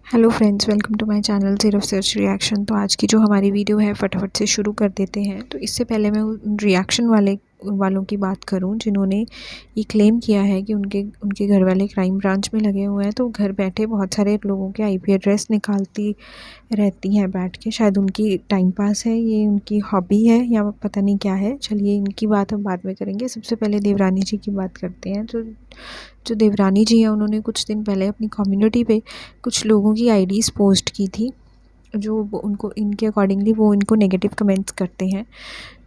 Hello friends, welcome to my channel Zero Search Reaction. तो आज की जो हमारी वीडियो है फटाफट से शुरू कर देते हैं। तो इससे पहले मैं उन रिएक्शन वालों की बात करूं जिन्होंने ये क्लेम किया है कि उनके उनके घर वाले क्राइम ब्रांच में लगे हुए हैं। तो घर बैठे बहुत सारे लोगों के आईपी एड्रेस निकालती रहती हैं बैठ के। शायद उनकी टाइम पास है, ये उनकी हॉबी है या पता नहीं क्या है। चलिए इनकी बात हम बाद में करेंगे। सबसे पहले देवरानी जी की बात करते हैं। जो देवरानी जी हैं, उन्होंने कुछ दिन पहले अपनी कम्युनिटी पे कुछ लोगों की आईडीज़ पोस्ट की थी जो उनको इनके अकॉर्डिंगली वो इनको नेगेटिव कमेंट्स करते हैं।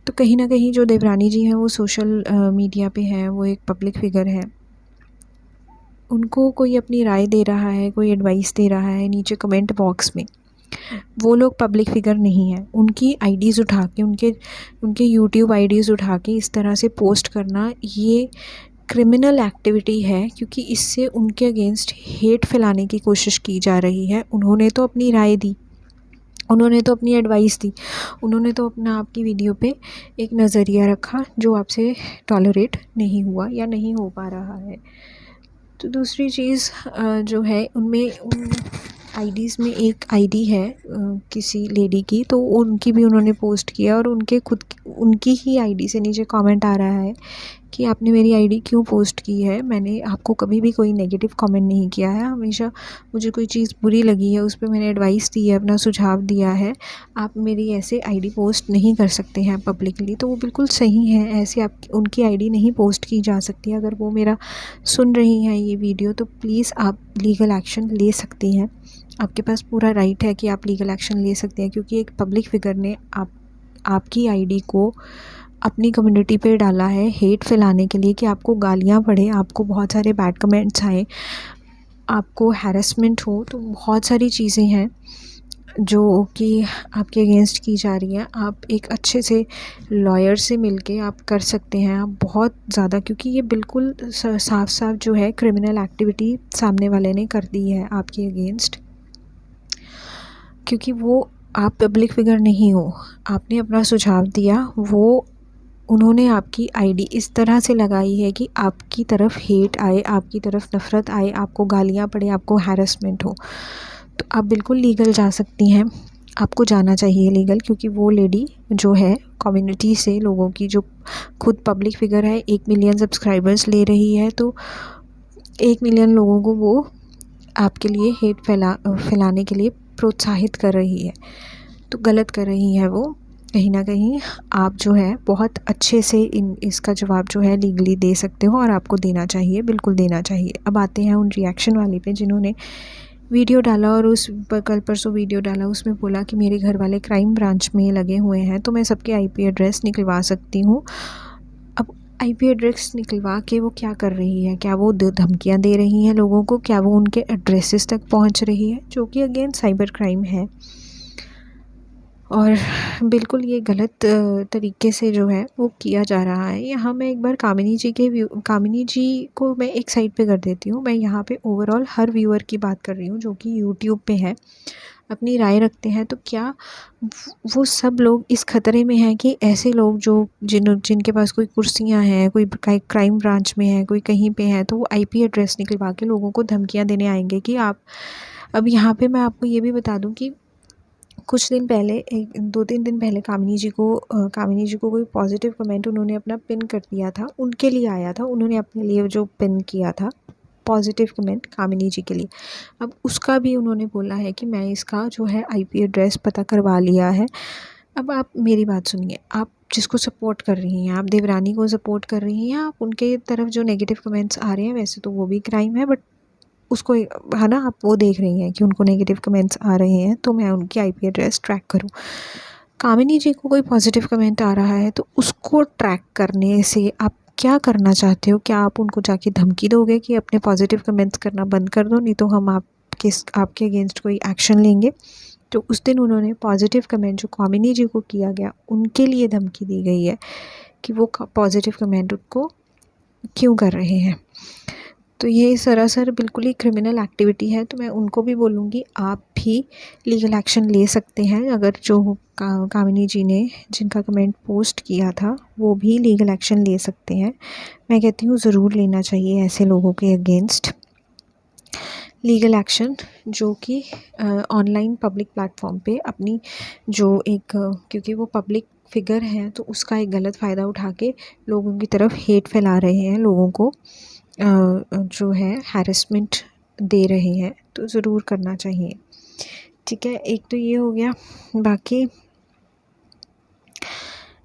तो कहीं ना कहीं जो देवरानी जी हैं वो सोशल मीडिया पे हैं, वो एक पब्लिक फिगर है। उनको कोई अपनी राय दे रहा है, कोई एडवाइस दे रहा है नीचे कमेंट बॉक्स में, वो लोग पब्लिक फिगर नहीं है। उनकी आईडीज़ उठा के उनके यूट्यूब आईडीज़ उठा के इस तरह से पोस्ट करना ये क्रिमिनल एक्टिविटी है, क्योंकि इससे उनके अगेंस्ट हेट फैलाने की कोशिश की जा रही है। उन्होंने तो अपनी राय दी, उन्होंने तो अपनी एडवाइस दी, उन्होंने तो अपना आपकी वीडियो पे एक नज़रिया रखा जो आपसे टॉलरेट नहीं हुआ या नहीं हो पा रहा है। तो दूसरी चीज़ जो है उनमें उन आईडीज़ में एक आईडी है किसी लेडी की, तो उनकी भी उन्होंने पोस्ट किया और उनकी ही आईडी से नीचे कमेंट आ रहा है कि आपने मेरी आईडी क्यों पोस्ट की है। मैंने आपको कभी भी कोई नेगेटिव कमेंट नहीं किया है, हमेशा मुझे कोई चीज़ बुरी लगी है उस पर मैंने एडवाइस दी है, अपना सुझाव दिया है। आप मेरी ऐसे आईडी पोस्ट नहीं कर सकते हैं पब्लिकली। तो वो बिल्कुल सही है, ऐसे आप उनकी आईडी नहीं पोस्ट की जा सकती। अगर वो मेरा सुन रही हैं ये वीडियो तो प्लीज़ आप लीगल एक्शन ले सकती हैं। आपके पास पूरा राइट है कि आप लीगल एक्शन ले सकते हैं, क्योंकि एक पब्लिक फिगर ने आपकी आईडी को अपनी कम्युनिटी पे डाला है हेट फैलाने के लिए कि आपको गालियाँ पड़े, आपको बहुत सारे बैड कमेंट्स आए, आपको हैरेसमेंट हो। तो बहुत सारी चीज़ें हैं जो कि आपके अगेंस्ट की जा रही हैं। आप एक अच्छे से लॉयर से मिलके आप कर सकते हैं, आप बहुत ज़्यादा, क्योंकि ये बिल्कुल साफ साफ जो है क्रिमिनल एक्टिविटी सामने वाले ने कर दी है आपके अगेंस्ट। क्योंकि वो आप पब्लिक फिगर नहीं हो, आपने अपना सुझाव दिया, वो उन्होंने आपकी आईडी इस तरह से लगाई है कि आपकी तरफ हेट आए, आपकी तरफ नफ़रत आए, आपको गालियाँ पड़े, आपको हैरेसमेंट हो। तो आप बिल्कुल लीगल जा सकती हैं, आपको जाना चाहिए लीगल, क्योंकि वो लेडी जो है कम्युनिटी से लोगों की, जो खुद पब्लिक फिगर है, 1 मिलियन सब्सक्राइबर्स ले रही है, तो 1 मिलियन लोगों को वो आपके लिए हेट फैलाने के लिए प्रोत्साहित कर रही है। तो गलत कर रही है वो। कहीं ना कहीं आप जो है बहुत अच्छे से इसका जवाब जो है लीगली दे सकते हो, और आपको देना चाहिए, बिल्कुल देना चाहिए। अब आते हैं उन रिएक्शन वाली पे जिन्होंने वीडियो डाला और कल परसों वीडियो डाला, उसमें बोला कि मेरे घर वाले क्राइम ब्रांच में लगे हुए हैं तो मैं सबके आईपी एड्रेस निकलवा सकती हूँ। अब आईपी एड्रेस निकलवा के वो क्या कर रही है? क्या वो धमकियाँ दे रही हैं लोगों को? क्या वो उनके एड्रेसेस तक पहुँच रही है, जो कि अगेन साइबर क्राइम है। और बिल्कुल ये गलत तरीके से जो है वो किया जा रहा है। यहाँ मैं एक बार कामिनी जी को मैं एक साइड पे कर देती हूँ। मैं यहाँ पे ओवरऑल हर व्यूअर की बात कर रही हूँ जो कि यूट्यूब पे है, अपनी राय रखते हैं। तो क्या वो सब लोग इस खतरे में हैं कि ऐसे लोग जिनके पास कोई कुर्सियाँ हैं, कोई क्राइम ब्रांच में है, कोई कहीं पे है, तो वो आईपी एड्रेस निकलवा के लोगों को धमकियाँ देने आएंगे कि आप। अब यहाँ पे मैं आपको ये भी बता दूँ कि कुछ दिन पहले, 2-3 दिन पहले कामिनी जी को कोई पॉजिटिव कमेंट उन्होंने अपना पिन कर दिया था, उनके लिए आया था। उन्होंने अपने लिए जो पिन किया था पॉजिटिव कमेंट कामिनी जी के लिए, अब उसका भी उन्होंने बोला है कि मैं इसका जो है आईपी एड्रेस पता करवा लिया है। अब आप मेरी बात सुनिए, आप जिसको सपोर्ट कर रही हैं, आप देवरानी को सपोर्ट कर रही हैं, आप उनके तरफ जो नेगेटिव कमेंट्स आ रहे हैं, वैसे तो वो भी क्राइम है, बट उसको है ना, आप वो देख रही हैं कि उनको नेगेटिव कमेंट्स आ रहे हैं तो मैं उनकी आईपी एड्रेस ट्रैक करूं। कामिनी जी को कोई पॉजिटिव कमेंट आ रहा है तो उसको ट्रैक करने से आप क्या करना चाहते हो? क्या आप उनको जाके धमकी दोगे कि अपने पॉजिटिव कमेंट्स करना बंद कर दो, नहीं तो हम आपके अगेंस्ट कोई एक्शन लेंगे? तो उस दिन उन्होंने पॉजिटिव कमेंट जो कामिनी जी को किया गया, उनके लिए धमकी दी गई है कि वो पॉजिटिव कमेंट उनको क्यों कर रहे हैं। तो ये सरासर बिल्कुल ही क्रिमिनल एक्टिविटी है। तो मैं उनको भी बोलूँगी आप भी लीगल एक्शन ले सकते हैं। अगर जो कामिनी जी ने जिनका कमेंट पोस्ट किया था वो भी लीगल एक्शन ले सकते हैं। मैं कहती हूँ ज़रूर लेना चाहिए ऐसे लोगों के अगेंस्ट। लीगल एक्शन जो कि ऑनलाइन पब्लिक प्लेटफॉर्म पे अपनी जो एक क्योंकि वो पब्लिक फिगर हैं तो उसका एक गलत फ़ायदा उठा के लोगों की तरफ हेट फैला रहे हैं, लोगों को जो है हैरेसमेंट दे रहे हैं, तो ज़रूर करना चाहिए। ठीक है, एक तो ये हो गया। बाकी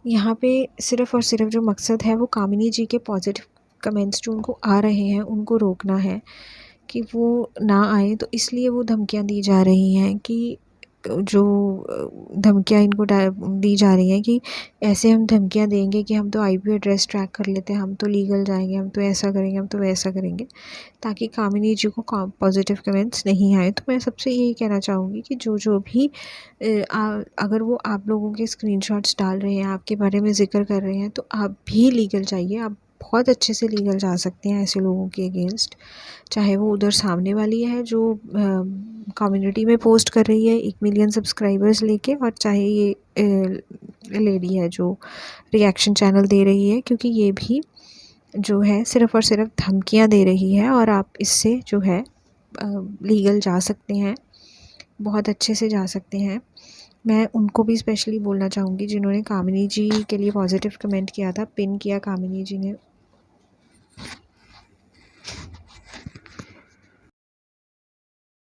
यहाँ पे सिर्फ़ और सिर्फ जो मकसद है वो कामिनी जी के पॉज़िटिव कमेंट्स जो उनको आ रहे हैं उनको रोकना है कि वो ना आए, तो इसलिए वो धमकियाँ दी जा रही हैं कि जो धमकियाँ इनको दी जा रही हैं कि ऐसे हम धमकियाँ देंगे कि हम तो आईपी एड्रेस ट्रैक कर लेते हैं, हम तो लीगल जाएंगे, हम तो ऐसा करेंगे, हम तो वैसा करेंगे, ताकि कामिनी जी को पॉजिटिव कमेंट्स नहीं आए। तो मैं सबसे यही कहना चाहूँगी कि जो भी अगर वो आप लोगों के स्क्रीनशॉट्स डाल रहे हैं, आपके बारे में ज़िक्र कर रहे हैं, तो आप भी लीगल जाइए। आप बहुत अच्छे से लीगल जा सकते हैं ऐसे लोगों के अगेंस्ट, चाहे वो उधर सामने वाली है जो कम्युनिटी में पोस्ट कर रही है 1 मिलियन सब्सक्राइबर्स लेके, और चाहे ये लेडी है जो रिएक्शन चैनल दे रही है, क्योंकि ये भी जो है सिर्फ़ और सिर्फ धमकियाँ दे रही है और आप इससे जो है लीगल जा सकते हैं, बहुत अच्छे से जा सकते हैं। मैं उनको भी स्पेशली बोलना चाहूँगी जिन्होंने कामिनी जी के लिए पॉजिटिव कमेंट किया था, पिन किया कामिनी जी ने